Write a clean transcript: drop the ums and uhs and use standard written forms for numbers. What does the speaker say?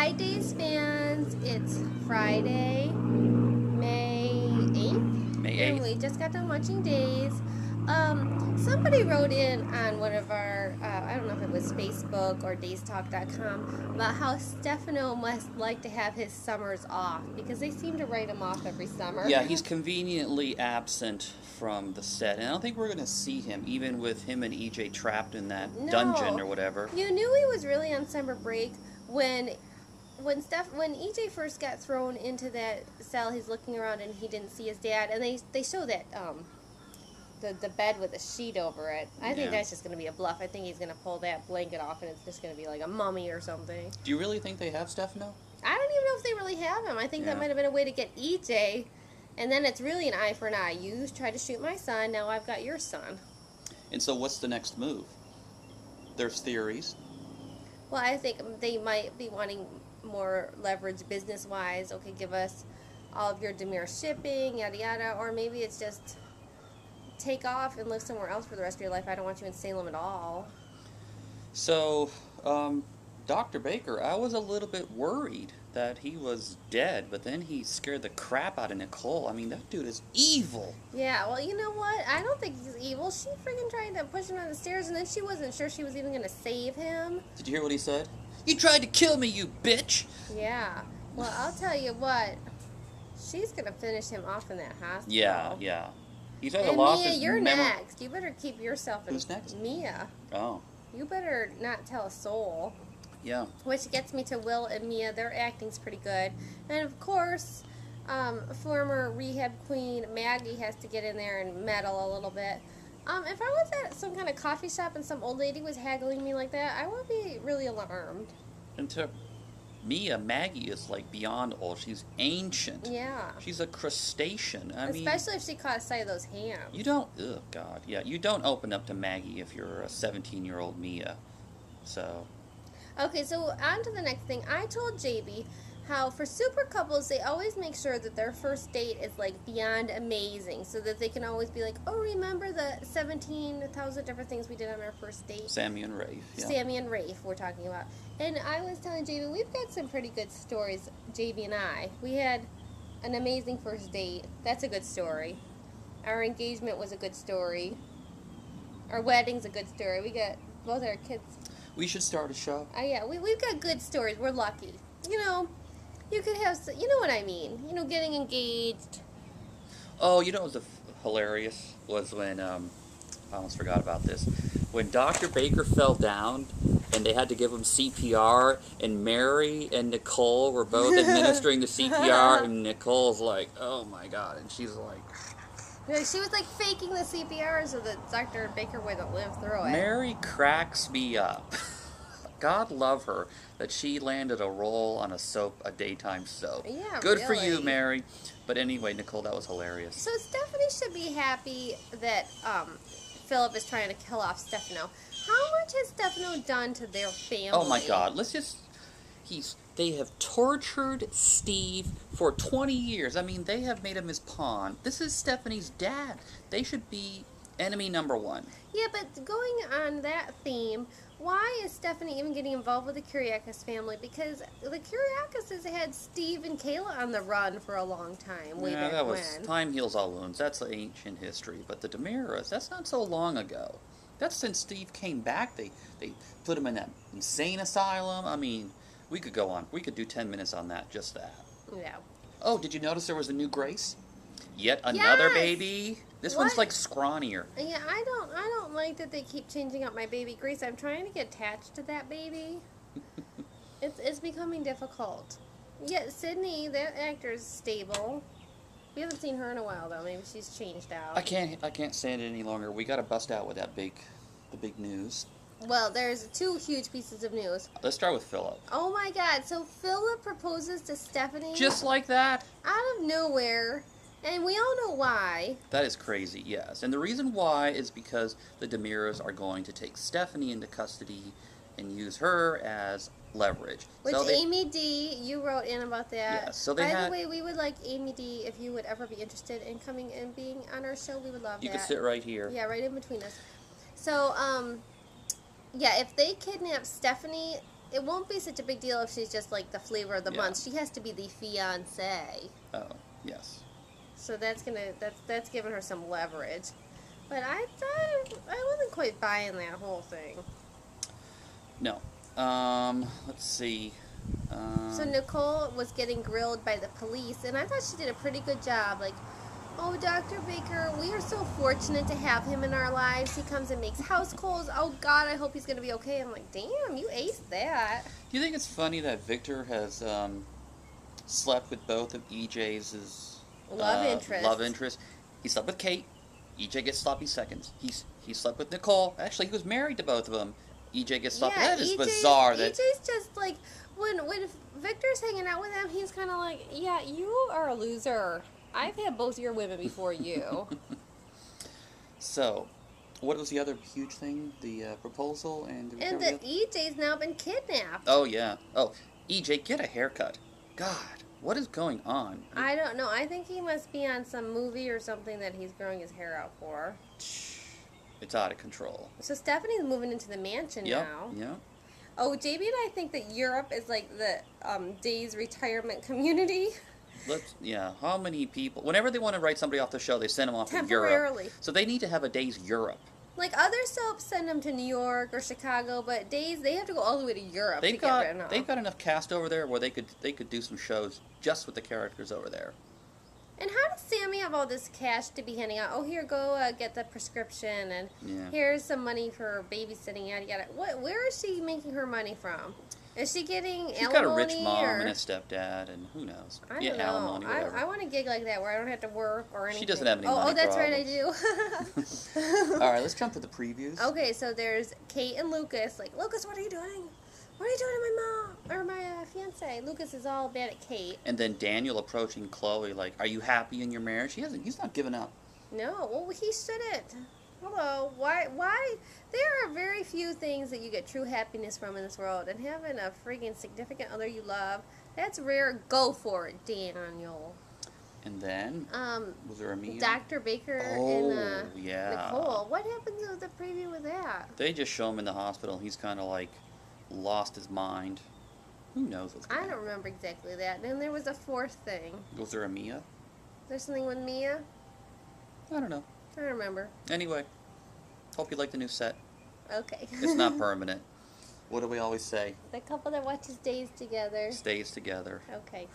Hi, Days fans. It's Friday, May 8th, May and 8th. we just got done watching Days. Somebody wrote in on one of our, I don't know if it was Facebook or daystalk.com, about how Stefano must like to have his summers off because they seem to write him off every summer. Yeah, he's conveniently absent from the set, and I don't think we're going to see him, even with him and EJ trapped in that dungeon No, or whatever. you knew he was really on summer break when when EJ first got thrown into that cell. He's looking around and he didn't see his dad, and they show that the bed with a sheet over it. I think Yeah. that's just gonna be a bluff. I think he's gonna pull that blanket off and it's just gonna be like a mummy or something. Do you really think they have Stefano? I don't even know if they really have him. I think that Yeah. might have been a way to get EJ, and then it's really an eye for an eye. You tried to shoot my son, now I've got your son. And so what's the next move? There's theories. Well, I think they might be wanting more leverage business wise. Okay, give us all of your Demir shipping, yada yada, or maybe it's just take off and live somewhere else for the rest of your life. I don't want you in Salem at all. So, Dr. Baker, I was a little bit worried that he was dead, but then he scared the crap out of Nicole. I mean, that dude is evil. Yeah, well, you know what? I don't think he's evil. She freaking tried to push him down the stairs, and then she wasn't sure she was even going to save him. Did you hear what he said? You tried to kill me, you bitch! Yeah. Well, I'll tell you what. She's going to finish him off in that hospital. Yeah. He's either And lost Mia, his you're memory. next. You better keep yourself in. Who's next? Mia. Oh, You better not tell a soul. yeah. Which gets me to Will and Mia. Their acting's pretty good. And of course, former rehab queen Maggie has to get in there and meddle a little bit. If I was at some kind of coffee shop and some old lady was haggling me like that, I would be really alarmed. And to Mia, Maggie is like beyond old. She's ancient. Yeah. She's a crustacean. I mean, Especially if she caught sight of those hands. you don't. Oh God, yeah. You don't open up to Maggie if you're a 17-year-old Mia. So Okay, so on to the next thing. I told JB how for super couples, they always make sure that their first date is like beyond amazing so that they can always be like, oh, remember the 17,000 different things we did on our first date? Sammy and Rafe. Yeah. Sammy and Rafe we're talking about. And I was telling JB, we've got some pretty good stories, JB and I. We had an amazing first date. That's a good story. Our engagement was a good story. Our wedding's a good story. We got both our kids. We should start a show. Yeah, we've got good stories. We're lucky. You know, you could have, you know what I mean. You know, getting engaged. Oh, you know what was hilarious was when I almost forgot about this. When Dr. Baker fell down and they had to give him CPR, and Mary and Nicole were both administering the CPR, and Nicole's like, "Oh my God," and she's like, Yeah, she was like faking the CPR so that Dr. Baker wouldn't live through it. Mary cracks me up. God love her that she landed a role on a daytime soap. Yeah, Good for you, really. Mary. But anyway, Nicole, that was hilarious. So Stephanie should be happy that Philip is trying to kill off Stefano. How much has Stefano done to their family? Oh my God, they have tortured Steve for 20 years. I mean, they have made him his pawn. This is Stephanie's dad. They should be enemy number one. Yeah, but going on that theme, why is Stephanie even getting involved with the Kyriakis family? Because the Kyriakis had Steve and Kayla on the run for a long time. Way back that was when. time heals all wounds. That's ancient history. But the Demiras, that's not so long ago. That's since Steve came back. They put him in that insane asylum. I mean, we could go on. We could do 10 minutes on that, just that. Yeah. Oh, did you notice there was a new Grace? Yet another Yes! Baby. This one's What? like scrawnier. Yeah, I don't like that they keep changing up my baby Grace. I'm trying to get attached to that baby. It's becoming difficult. Yeah, Sydney, that actor's stable. We haven't seen her in a while though. Maybe she's changed out. I can't stand it any longer. We got to bust out with the big news. Well, there's two huge pieces of news. Let's start with Philip. Oh my God! So Philip proposes to Stephanie Just like that. out of nowhere, and we all know why. That is crazy, yes. And the reason why is because the Demiras are going to take Stephanie into custody and use her as leverage. Which So they- Amy D, you wrote in about that. Yes, so they By had- the way, we would like Amy D, if you would ever be interested in coming and being on our show, we would love You that. could sit right here. Yeah, right in between us. So, yeah, if they kidnap Stephanie, it won't be such a big deal if she's just like the flavor of the Yeah. month. She has to be the fiance. Oh, yes. So that's giving her some leverage. But I wasn't quite buying that whole thing. No. Let's see. So Nicole was getting grilled by the police, and I thought she did a pretty good job. Like, oh, Dr. Baker, we are so fortunate to have him in our lives. He comes and makes house calls. Oh, God, I hope he's going to be okay. I'm like, damn, you aced that. Do you think it's funny that Victor has slept with both of EJ's Love interest. He slept with Kate. EJ gets sloppy seconds. He slept with Nicole. Actually, he was married to both of them. EJ gets sloppy. Yeah, That is bizarre. That EJ's just like, when Victor's hanging out with him, he's kind of like, yeah, you are a loser. I've had both your women before you. So, what was the other huge thing? The proposal and And the EJ's now been kidnapped. Oh yeah. Oh, EJ, get a haircut. God, what is going on? I don't know. I think he must be on some movie or something that he's growing his hair out for. It's out of control. So Stephanie's moving into the mansion now. Yeah. Oh, JB and I think that Europe is like the Days retirement community. How many people? Whenever they want to write somebody off the show, they send them off to Europe. Temporarily. So they need to have a Days Europe. Like other soaps send them to New York or Chicago, but Days they have to go all the way to Europe to get written off. They've got enough cast over there where they could do some shows just with the characters over there. And how does Sammy have all this cash to be handing out? Oh, here, go get the prescription, and Yeah. here's some money for babysitting, yada yada. Where is she making her money from? Is she getting She's got a rich alimony, mom or? and a stepdad, and who knows? I don't know. Alimony, whatever. I want a gig like that where I don't have to work or anything. She doesn't have any money Oh, that's right, I problems. do. All right, let's jump to the previews. Okay, so there's Kate and Lucas. Like, Lucas, what are you doing? What are you doing to my mom or my fiance? Lucas is all bad at Kate. And then Daniel approaching Chloe like, "Are you happy in your marriage?" He's not giving up. No, well, he shouldn't. Hello, why? There are very few things that you get true happiness from in this world, and having a friggin' significant other you love, that's rare. Go for it, Daniel. And then was there a meal? Dr. Baker Oh, and yeah. Nicole. What happens with the preview with that? They just show him in the hospital. He's kind of like lost his mind. Who knows what's going I on? don't remember exactly that. And then there was a fourth thing. Was there a Mia? There's something with Mia? I don't know. I don't remember. Anyway, hope you like the new set. Okay. It's not permanent. What do we always say? The couple that watches Days together. Stays together. Okay.